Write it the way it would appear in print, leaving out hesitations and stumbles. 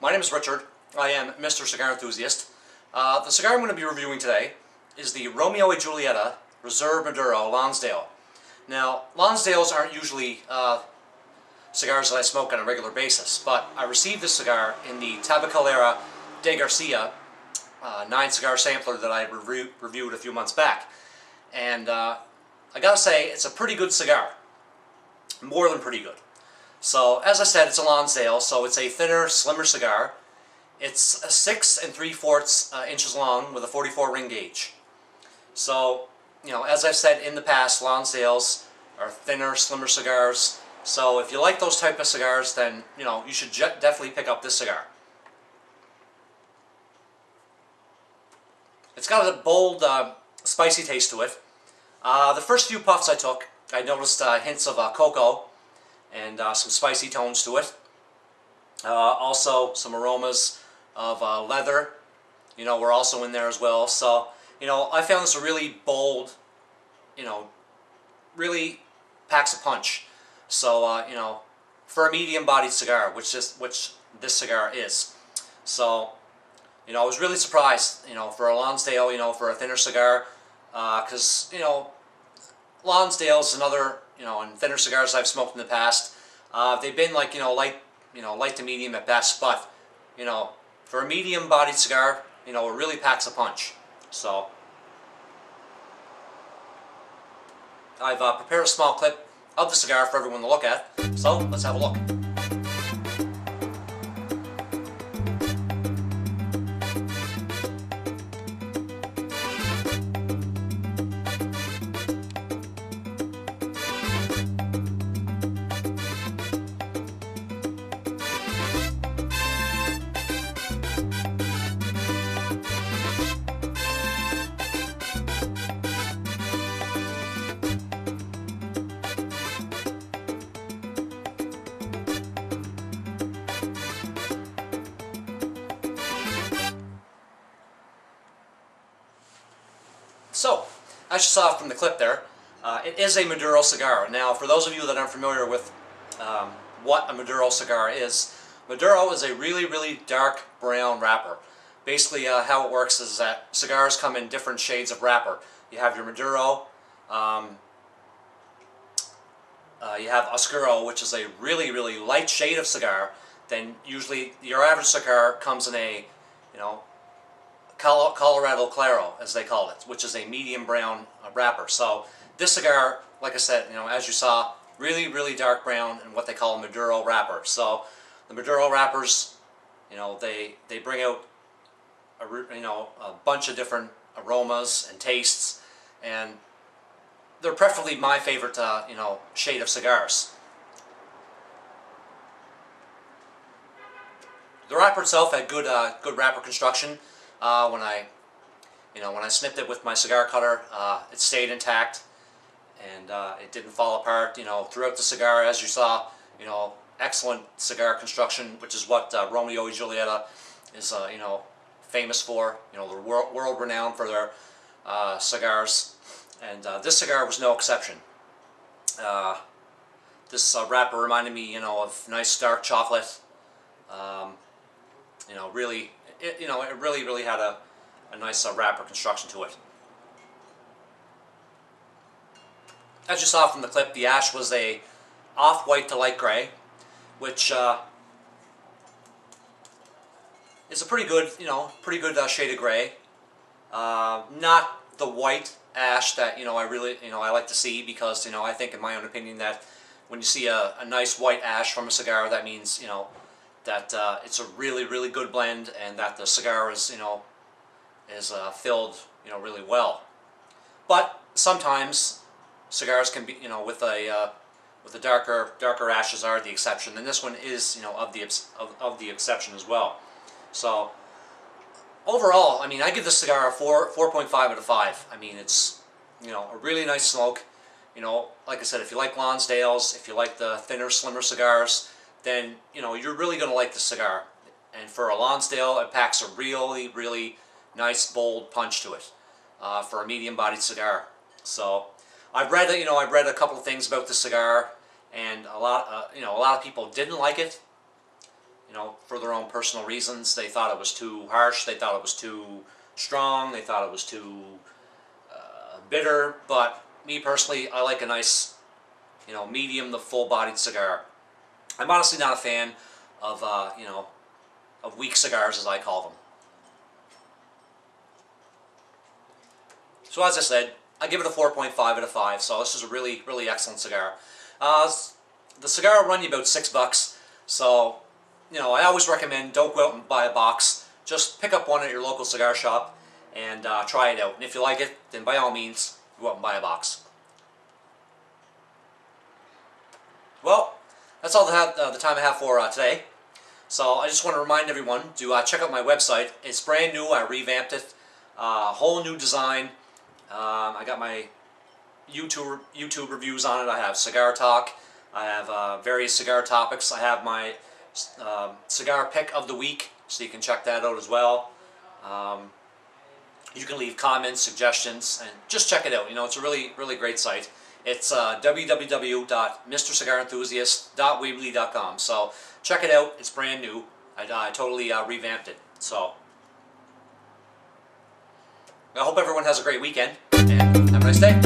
My name is Richard. I am Mr. Cigar Enthusiast. The cigar I'm going to be reviewing today is the Romeo Y Julieta Reserve Maduro Lonsdale. Now, Lonsdales aren't usually cigars that I smoke on a regular basis, but I received this cigar in the Tabacalera de Garcia 9-cigar sampler that I reviewed a few months back. And I gotta say, it's a pretty good cigar. More than pretty good. So, as I said, it's a Lonsdale, so it's a thinner, slimmer cigar. It's 6 3/4 inches long with a 44 ring gauge. So, you know, as I've said in the past, Lonsdales are thinner, slimmer cigars. So if you like those type of cigars, then, you know, you should definitely pick up this cigar. It's got a bold, spicy taste to it. The first few puffs I took, I noticed hints of cocoa and some spicy tones to it. Also, some aromas of leather, you know, were also in there as well. So, you know, I found this a really bold, you know, really packs a punch. So, you know, for a medium-bodied cigar, which this cigar is. So, you know, I was really surprised, you know, for a Lonsdale, you know, for a thinner cigar, because, you know, Lonsdales and other, you know, and thinner cigars I've smoked in the past, they've been like, light to medium at best, but, you know, for a medium-bodied cigar, you know, it really packs a punch. So, I've prepared a small clip of the cigar for everyone to look at, so let's have a look. So, as you saw from the clip there, it is a Maduro cigar. Now, for those of you that aren't familiar with what a Maduro cigar is, Maduro is a really, really dark brown wrapper. Basically, how it works is that cigars come in different shades of wrapper. You have your Maduro, you have Oscuro, which is a really, really light shade of cigar. Then usually your average cigar comes in a, you know, Colorado Claro, as they call it, which is a medium brown wrapper. So this cigar, like I said, you know, as you saw, really, really dark brown and what they call a Maduro wrapper. So the Maduro wrappers, you know, they bring out a bunch of different aromas and tastes, and they're preferably my favorite shade of cigars. The wrapper itself had good wrapper construction. When I snipped it with my cigar cutter, it stayed intact, and it didn't fall apart. You know, throughout the cigar, as you saw, you know, excellent cigar construction, which is what Romeo Y Julieta is, you know, famous for. You know, they're world renowned for their cigars, and this cigar was no exception. This wrapper reminded me, you know, of nice dark chocolate. You know, really. It really had a nice wrapper construction to it. As you saw from the clip, the ash was a off-white to light gray, which is a pretty good, shade of gray. Not the white ash that, I like to see, because, I think, in my own opinion, that when you see a nice white ash from a cigar, that means, that it's a really, really good blend, and that the cigar is, filled, really well. But sometimes cigars can be, with the darker ashes are the exception, and this one is, of the exception as well. So overall, I mean, I give this cigar a 4.5 out of 5. I mean, it's, a really nice smoke. Like I said, if you like Lonsdales, if you like the thinner, slimmer cigars, then, you're really going to like this cigar. And for a Lonsdale, it packs a really, really nice, bold punch to it for a medium-bodied cigar. So, I've read a couple of things about this cigar, and a lot of people didn't like it. you know, for their own personal reasons. They thought it was too harsh, they thought it was too strong, they thought it was too bitter, but me personally, I like a nice, you know, medium to full-bodied cigar. I'm honestly not a fan of, you know, of weak cigars, as I call them. So as I said, I give it a 4.5 out of 5, so this is a really, really excellent cigar. The cigar will run you about $6, so, you know, I always recommend don't go out and buy a box. Just pick up one at your local cigar shop and try it out. And if you like it, then by all means, go out and buy a box. Well, that's all the time I have for today. So I just want to remind everyone to check out my website. It's brand new. I revamped it. Whole new design. I got my YouTube reviews on it. I have Cigar Talk. I have various cigar topics. I have my cigar pick of the week, so you can check that out as well. You can leave comments, suggestions, and just check it out. You know, it's a really, really great site. It's www.MrCigarEnthusiast.weebly.com. So check it out. It's brand new. I totally revamped it. So I hope everyone has a great weekend, and have a nice day.